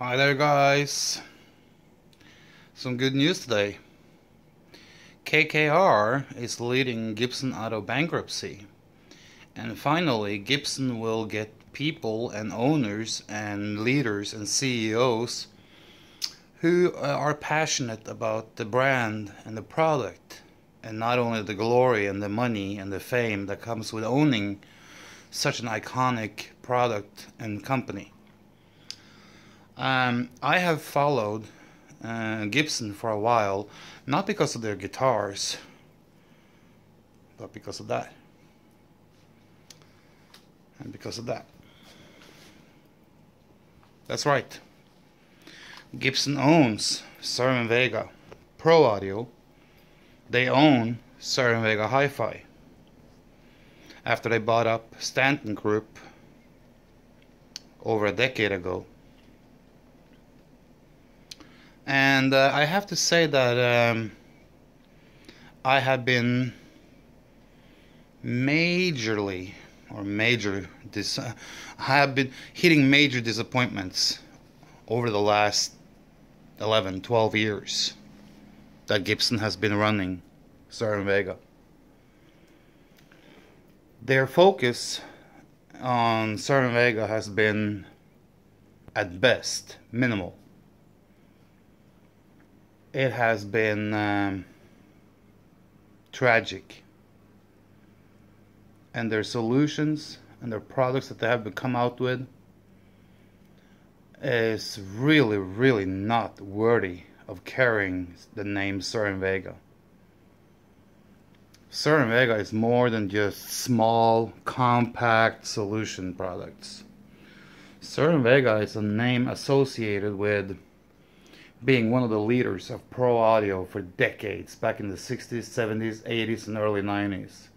Hi there, guys. Some good news today. KKR is leading Gibson out of bankruptcy. And finally, Gibson will get people and owners and leaders and CEOs who are passionate about the brand and the product, and not only the glory and the money and the fame that comes with owning such an iconic product and company. I have followed Gibson for a while, not because of their guitars, but because of that. And because of that. That's right. Gibson owns Cerwin-Vega Pro Audio. They own Cerwin-Vega Hi-Fi. After they bought up Stanton Group over a decade ago. And I have to say that I have been I have been hitting major disappointments over the last 11, 12 years that Gibson has been running Cerwin-Vega. Their focus on Cerwin-Vega has been, at best, minimal. It has been tragic, and their solutions and their products that they have come out with is really not worthy of carrying the name Cerwin-Vega. Cerwin-Vega is more than just small, compact solution products. Cerwin-Vega is a name associated with being one of the leaders of pro audio for decades, back in the 60s, 70s, 80s, and early 90s.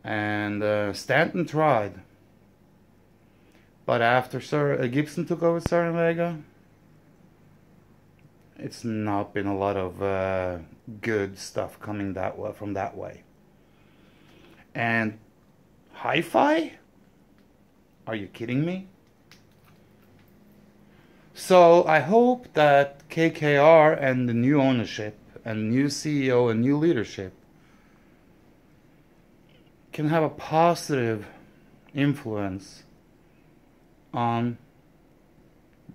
And Stanton tried, but after Gibson took over Cerwin-Vega, it's not been a lot of good stuff coming from that way. And hi-fi? Are you kidding me? So I hope that KKR and the new ownership and new CEO and new leadership can have a positive influence on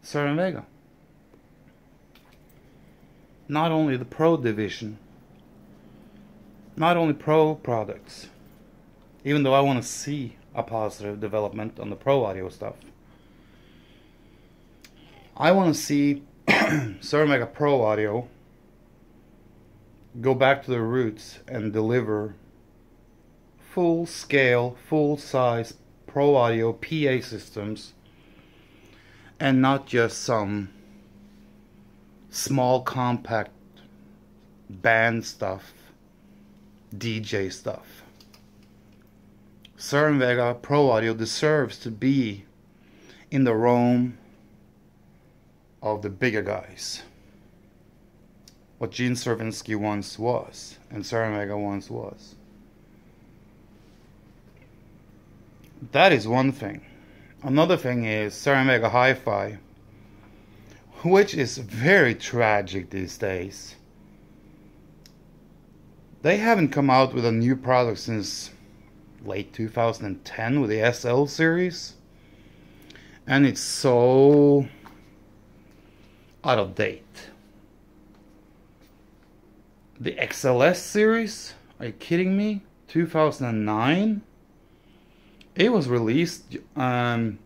Cerwin-Vega. Not only the pro division, not only pro products, even though I want to see a positive development on the pro audio stuff. I want to see Cerwin-Vega Pro Audio go back to their roots and deliver full-scale, full-size Pro Audio PA systems, and not just some small, compact band stuff, DJ stuff. Cerwin-Vega Pro Audio deserves to be in the realm of the bigger guys. What Gene Cervinsky once was, and Cerwin-Vega once was. That is one thing. Another thing is Cerwin-Vega Hi-Fi, which is very tragic these days. They haven't come out with a new product since late 2010 with the SL series, and it's so out of date. The XLS series? Are you kidding me? 2009? It was released right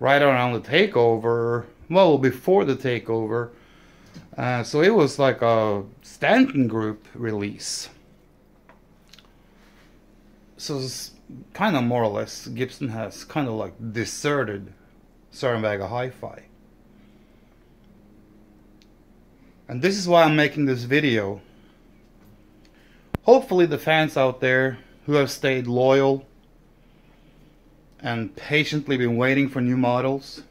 around the takeover. Well, before the takeover. So it was like a Stanton Group release. So it's kind of more or less, Gibson has kind of like deserted Cerwin-Vega Hi-Fi. And this is why I'm making this video. Hopefully the fans out there who have stayed loyal and patiently been waiting for new models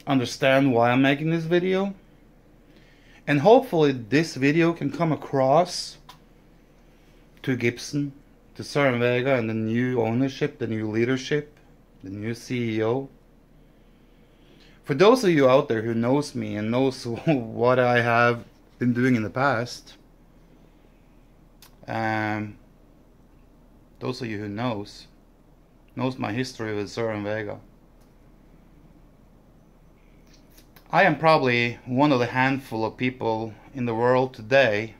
understand why I'm making this video. And hopefully this video can come across to Gibson, to Cerwin-Vega and the new ownership, the new leadership, the new CEO. For those of you out there who knows me and knows what I have been doing in the past, those of you who knows my history with Cerwin-Vega, I am probably one of the handful of people in the world today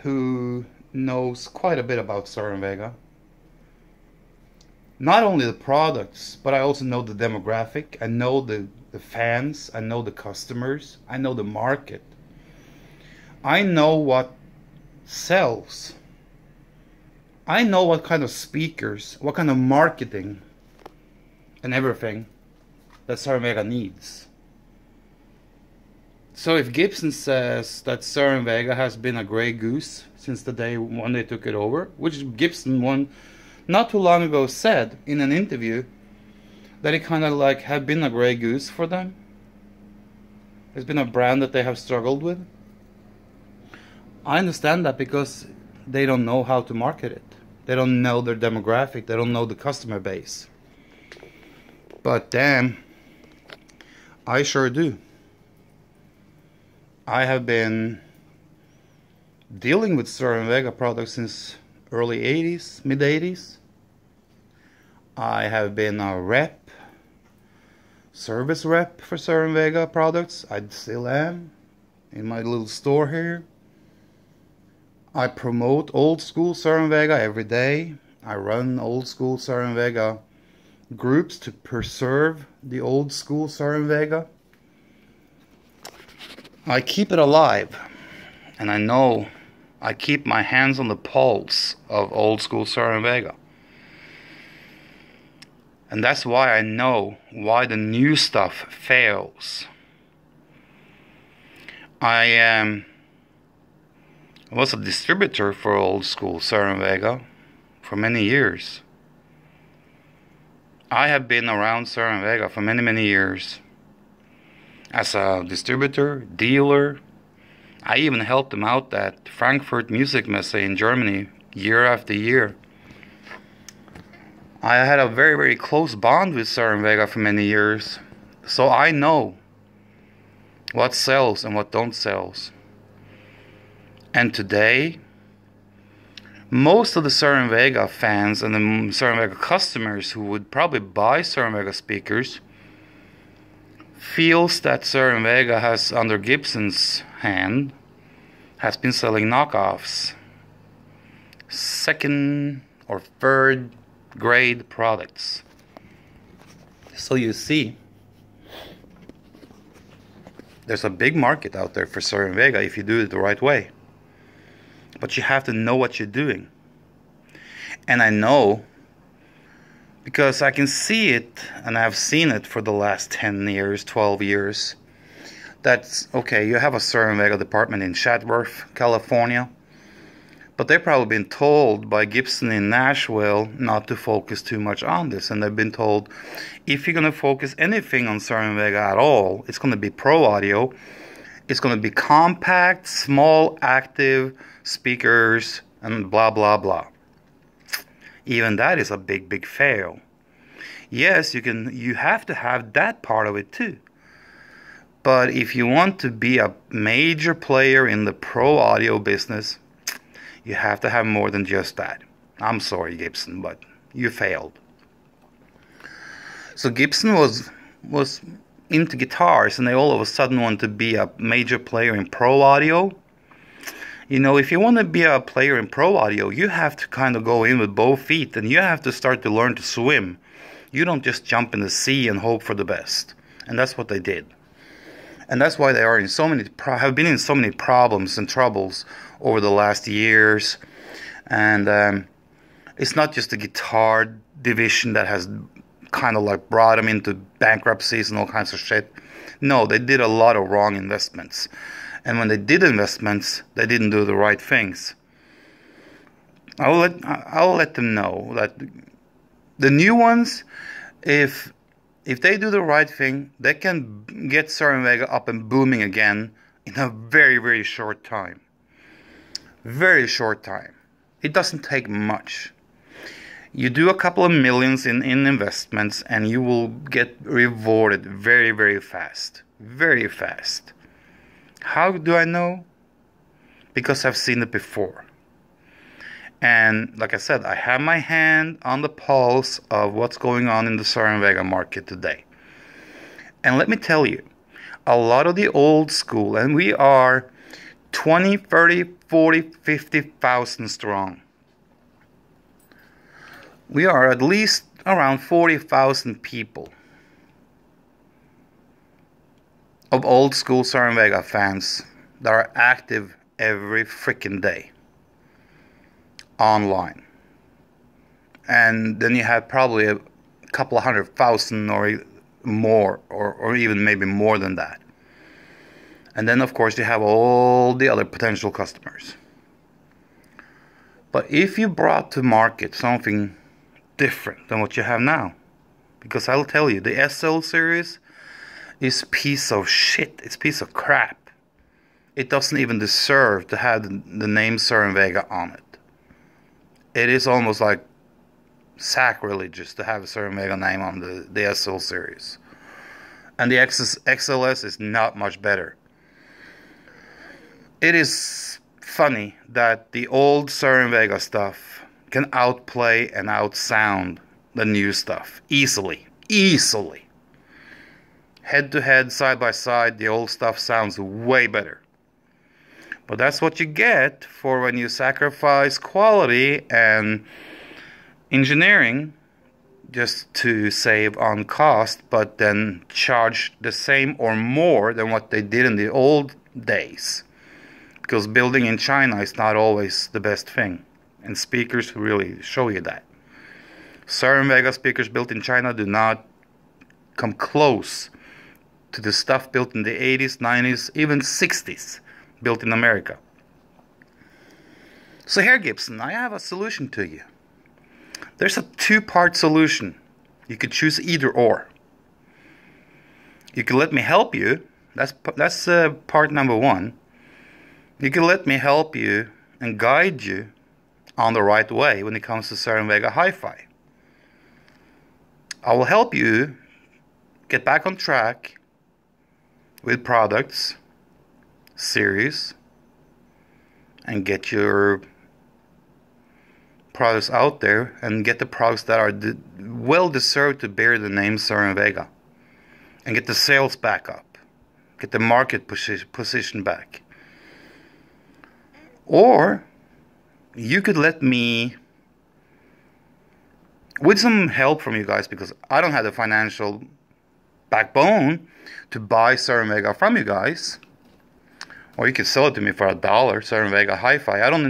who knows quite a bit about Cerwin-Vega. Not only the products, but I also know the demographic. I know the fans. I know the customers. I know the market. I know what sells. I know what kind of speakers, what kind of marketing and everything that Cerwin-Vega needs. So if Gibson says that Cerwin-Vega has been a grey goose since the day when they took it over, which Gibson one not too long ago said in an interview, that it kind of like had been a grey goose for them. It's been a brand that they have struggled with. I understand that because they don't know how to market it. They don't know their demographic. They don't know the customer base. But damn, I sure do. I have been dealing with Cerwin-Vega products since early 80s, mid 80s. I have been a rep, service rep for Cerwin-Vega products. I still am in my little store here. I promote old school Cerwin-Vega every day. I run old school Cerwin-Vega groups to preserve the old school Cerwin-Vega. I keep it alive, and I know I keep my hands on the pulse of old school Cerwin-Vega. And that's why I know why the new stuff fails. I was a distributor for old school Cerwin-Vega for many years. I have been around Cerwin-Vega for many years. As a distributor, dealer. I even helped them out at Frankfurt Music Messe in Germany year after year. I had a very close bond with Cerwin-Vega for many years, so I know what sells and what don't sells. And today, most of the Cerwin-Vega fans and the Cerwin-Vega customers who would probably buy Cerwin-Vega speakers feels that Cerwin-Vega has, under Gibson's hand, has been selling knockoffs, second or third grade products. So you see, there's a big market out there for Cerwin-Vega if you do it the right way. But you have to know what you're doing. And I know, because I can see it, and I've seen it for the last 10 years, 12 years, that's, okay, you have a Cerwin-Vega department in Chatsworth, California, but they've probably been told by Gibson in Nashville not to focus too much on this. And they've been told, if you're going to focus anything on Cerwin-Vega at all, it's going to be pro audio. It's going to be compact, small, active speakers, and blah, blah, blah. Even that is a big fail. Yes, you have to have that part of it too. But if you want to be a major player in the pro audio business, you have to have more than just that. I'm sorry, Gibson, but you failed. So Gibson was into guitars, and they all of a sudden want to be a major player in pro audio. You know, if you want to be a player in pro audio, you have to kind of go in with both feet, and you have to start to learn to swim. You don't just jump in the sea and hope for the best. And that's what they did. And that's why they are in so many have been in so many problems and troubles over the last years. And it's not just the guitar division that has kind of like brought them into bankruptcies and all kinds of shit. No, they did a lot of wrong investments. And when they did investments, they didn't do the right things. I'll let them know that the new ones, if they do the right thing, they can get Cerwin-Vega up and booming again in a very short time. Very short time. It doesn't take much. You do a couple of millions in investments and you will get rewarded very, very fast. Very fast. How do I know? Because I've seen it before. And like I said, I have my hand on the pulse of what's going on in the Cerwin-Vega market today. And let me tell you, a lot of the old school, and we are 20, 30, 40, 50,000 strong. We are at least around 40,000 people of old school Cerwin-Vega fans that are active every freaking day online. And then you have probably a couple of 100,000 or more, or even maybe more than that. And then of course you have all the other potential customers. But if you brought to market something different than what you have now, because I'll tell you, the SL series is piece of shit. It's piece of crap. It doesn't even deserve to have the name Cerwin-Vega on it. It is almost like sacrilegious to have a Cerwin-Vega name on the SL series. And the XLS is not much better. It is funny that the old Cerwin-Vega stuff can outplay and outsound the new stuff easily. Easily. Head to head, side by side, the old stuff sounds way better. But that's what you get for when you sacrifice quality and engineering just to save on cost, but then charge the same or more than what they did in the old days. Because building in China is not always the best thing. And speakers really show you that. Cerwin-Vega speakers built in China do not come close to the stuff built in the 80s, 90s, even 60s, built in America. So here, Gibson, I have a solution to you. There's a two-part solution. You could choose either or. You can let me help you. That's part number one. You can let me help you and guide you on the right way when it comes to Cerwin-Vega hi-fi. I will help you get back on track with products, series, and get your products out there and get the products that are well deserved to bear the name Cerwin-Vega, and get the sales back up, get the market position back. Or you could let me, with some help from you guys, because I don't have the financial backbone to buy Cerwin-Vega from you guys, or you could sell it to me for $1, Cerwin-Vega hi-fi. I don't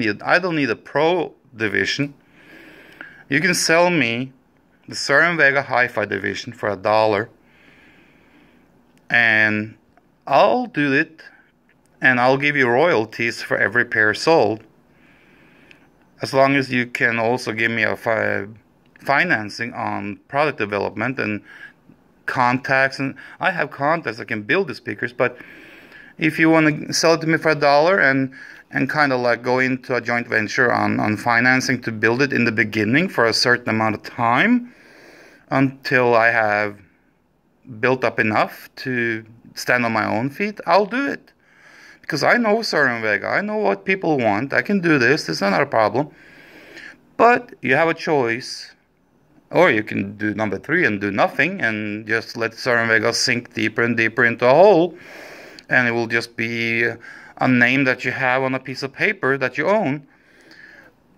need a pro division. You can sell me the Cerwin-Vega hi-fi division for $1, and I'll do it, and I'll give you royalties for every pair sold, as long as you can also give me a financing on product development and contacts. And I have contacts that can build the speakers, but if you want to sell it to me for $1 and kind of like go into a joint venture on financing to build it in the beginning for a certain amount of time until I have built up enough to stand on my own feet, I'll do it. Because I know Cerwin-Vega, I know what people want, I can do this, it's not a problem. But you have a choice. Or you can do number 3 and do nothing and just let Cerwin-Vega sink deeper and deeper into a hole, and it will just be a name that you have on a piece of paper that you own.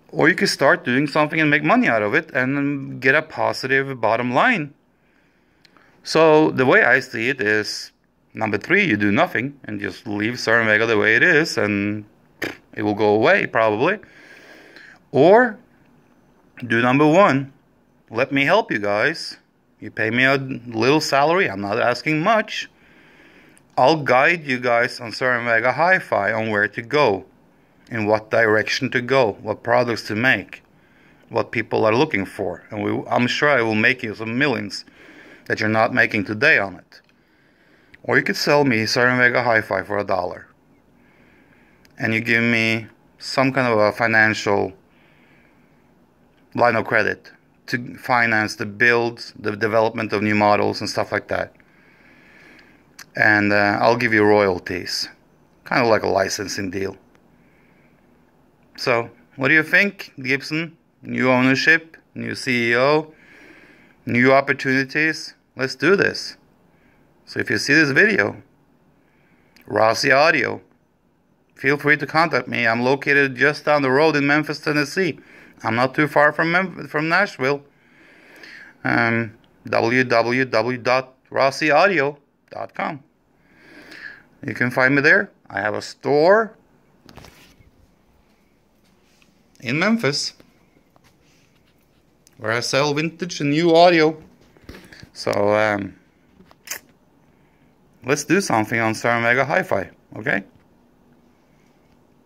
Or you can start doing something and make money out of it and get a positive bottom line. So the way I see it is, number 3, you do nothing and just leave Cerwin-Vega the way it is, and it will go away probably. Or do number 1. Let me help you guys. You pay me a little salary. I'm not asking much. I'll guide you guys on Cerwin-Vega hi-fi on where to go, in what direction to go, what products to make, what people are looking for. And I'm sure I will make you some millions that you're not making today on it. Or you could sell me Cerwin-Vega hi-fi for $1. And you give me some kind of a financial line of credit to finance the build, the development of new models and stuff like that. And I'll give you royalties, kind of like a licensing deal. So, what do you think, Gibson? New ownership, new CEO, new opportunities. Let's do this. So if you see this video, Rossi Audio, feel free to contact me. I'm located just down the road in Memphis, Tennessee. I'm not too far from Nashville. www.rossiaudio.com. You can find me there. I have a store in Memphis where I sell vintage and new audio. So let's do something on Cerwin-Vega Hi-Fi, okay?